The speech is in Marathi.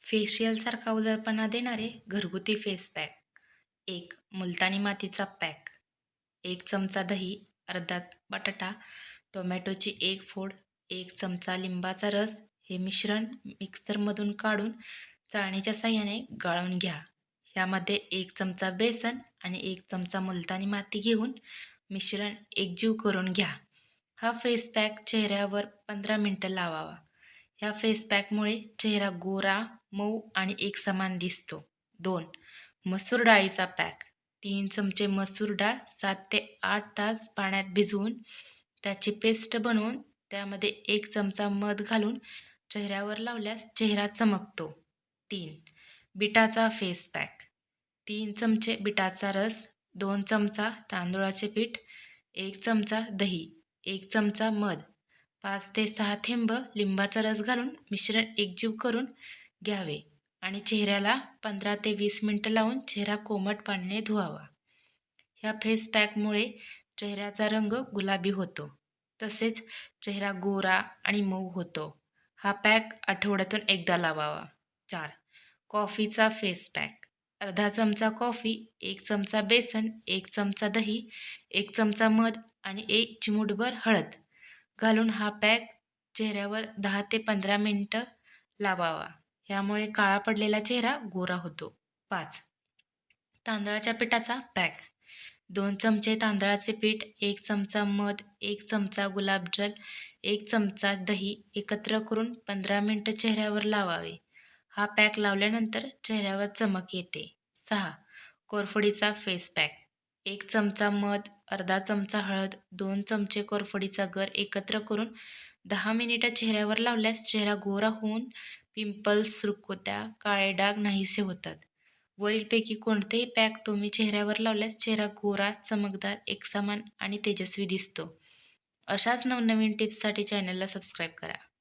फेशियलसारखा उजळपणा देणारे घरगुती फेस पॅक. 1. मुलतानी मातीचा पॅक. 1 चमचा दही, अर्धा बटाटा, टोमॅटोची 1 फोड, 1 चमचा लिंबाचा रस. हे मिश्रण मिक्सरमधून काढून चाळणीच्या साहाय्याने गाळून घ्या. ह्यामध्ये 1 चमचा बेसन आणि 1 चमचा मुलतानी माती घेऊन मिश्रण एकजीव करून घ्या. हा फेस पॅक चेहऱ्यावर 15 मिनिटं लावावा. ह्या फेस पॅकमुळे चेहरा गोरा, मऊ आणि एकसमान दिसतो. 2. मसूर डाळीचा पॅक. 3 चमचे मसूर डाळ 7 ते 8 तास पाण्यात भिजवून त्याची पेस्ट बनवून त्यामध्ये 1 चमचा मध घालून चेहऱ्यावर लावल्यास चेहरा चमकतो. 3. बीटाचा फेस पॅक. 3 चमचे बीटाचा रस, 2 चमचा तांदूळाचे पीठ, 1 चमचा दही, 1 चमचा मध, 5 ते 6 थेंब लिंबाचा रस घालून मिश्रण एकजीव करून घ्यावे आणि चेहऱ्याला 15 ते 20 मिनिटं लावून चेहरा कोमट पाण्याने धुवावा. ह्या फेस पॅकमुळे चेहऱ्याचा रंग गुलाबी होतो. तसेच चेहरा गोरा आणि मऊ होतो. हा पॅक आठवड्यातून एकदा लावावा. 4. कॉफीचा फेस पॅक. अर्धा चमचा कॉफी, 1 चमचा बेसन, 1 चमचा दही, 1 चमचा मध आणि 1 चिमूटभर हळद घालून हा पॅक चेहऱ्यावर 10 ते 15 मिनिटं लावावा. यामुळे काळा पडलेला चेहरा गोरा होतो. 5. तांदळाच्या पिठाचा पॅक. 2 चमचे तांदळाचे पीठ, 1 चमचा मध, 1 चमचा गुलाबजल, 1 चमचा दही एकत्र करून 15 मिनिटं चेहऱ्यावर लावावे. हा पॅक लावल्यानंतर चेहऱ्यावर चमक येते. 6. कोरफडीचा फेस पॅक. 1 चमचा मध, अर्धा चमचा हळद, 2 चमचे कोरफडीचा गर एकत्र करून 10 मिनिटं चेहऱ्यावर लावल्यास चेहरा गोरा होऊन पिंपल्स, सुरकुत्या, काळे डाग नाहीसे होतात. वरीलपैकी कोणतेही पॅक तुम्ही चेहऱ्यावर लावल्यास चेहरा गोरा, चमकदार, एकसमान आणि तेजस्वी दिसतो. अशाच नवनवीन टिप्ससाठी चॅनलला सबस्क्राईब करा.